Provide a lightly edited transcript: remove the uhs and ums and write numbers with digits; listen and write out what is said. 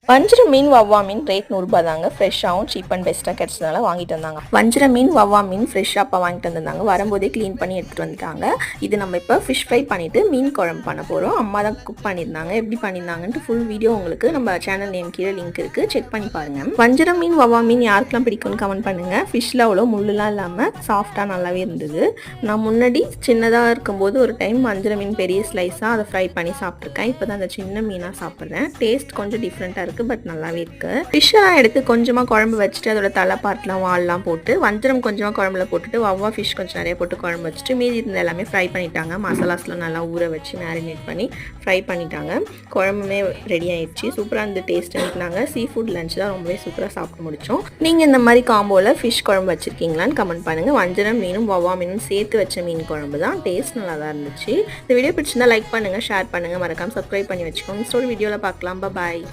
வஞ்சிர மீன் வவ்வா மீன் ரேட் 100 ரூபாய் தாங்க. ஃப்ரெஷ்ஷாகவும் சீப் அண்ட் பெஸ்ட்டாக கிடச்சதுனால வாங்கிட்டு வந்தாங்க. வஞ்சிர மீன் வவ்வா மீன் ஃப்ரெஷ்ஷாக அப்போ வாங்கிட்டு வந்திருந்தாங்க. வரும்போதே க்ளீன் பண்ணி எடுத்துகிட்டு வந்துட்டாங்க. இது நம்ம இப்போ ஃபிஷ் ஃப்ரை பண்ணிவிட்டு மீன் குழம்பு பண்ண போகிறோம். அம்மா தான் குக் பண்ணியிருந்தாங்க. எப்படி பண்ணியிருந்தாங்கன்ட்டு ஃபுல் வீடியோ உங்களுக்கு நம்ம சேனல் நேம் கீழே லிங்க் இருக்குது, செக் பண்ணி பாருங்கள். வஞ்சிர மீன் வவ்வா மீன் யாருக்கெல்லாம் பிடிக்கும்னு கமெண்ட் பண்ணுங்கள். ஃபிஷ்ஷில் அவ்வளோ முள்ளுலாம் இல்லாமல் சாஃப்டாக நல்லாவே இருந்தது. நான் முன்னாடி சின்னதாக இருக்கும்போது ஒரு டைம் வஞ்சிர மீன் பெரிய ஸ்லைஸாக அதை ஃப்ரை பண்ணி சாப்பிட்ருக்கேன். இப்போ தான் அந்த சின்ன மீனாக சாப்பிட்றேன். டேஸ்ட் கொஞ்சம் டிஃப்ரெண்ட்டாக இருக்குது, பட் நல்லாவே இருக்கு. ஃபிஷ்ஷெல்லாம் எடுத்து கொஞ்சமாக குழம்பு வச்சுட்டு அதோட தலை பார்ட்லாம் வால்லாம் போட்டு வஞ்சிரம் கொஞ்சமாக குழம்புல போட்டுட்டு வவ்வா ஃபிஷ் கொஞ்சம் நிறைய போட்டு குழம்பு வச்சுட்டு மீதி இருந்த எல்லாமே ஃப்ரை பண்ணிட்டாங்க. மசாலாஸ்லாம் நல்லா ஊற வச்சு மேரினேட் பண்ணி ஃப்ரை பண்ணிட்டாங்க. குழம்புமே ரெடி ஆயிடுச்சு. சூப்பராக இருந்த டேஸ்ட் பண்ணிட்டாங்க. சீ ஃபுட் லஞ்ச் தான் ரொம்பவே சூப்பராக சாப்பிட்டு முடிச்சோம். நீங்கள் இந்த மாதிரி காம்போவில் ஃபிஷ் குழம்பு வச்சுருக்கீங்களான்னு கமெண்ட் பண்ணுங்கள். வஞ்சிரம் மீனும் வவ்வா மீனும் சேர்த்து வச்ச மீன் குழம்பு தான். டேஸ்ட் நல்லா தான் இருந்துச்சு. இந்த வீடியோ பிடிச்சிருந்தா லைக் பண்ணுங்கள், ஷேர் பண்ணுங்கள், மறக்காம சப்ஸ்கிரைப் பண்ணி வச்சுக்கோங்க. ஸ்டோரி வீடியோவில் பார்க்கலாம். பாய்.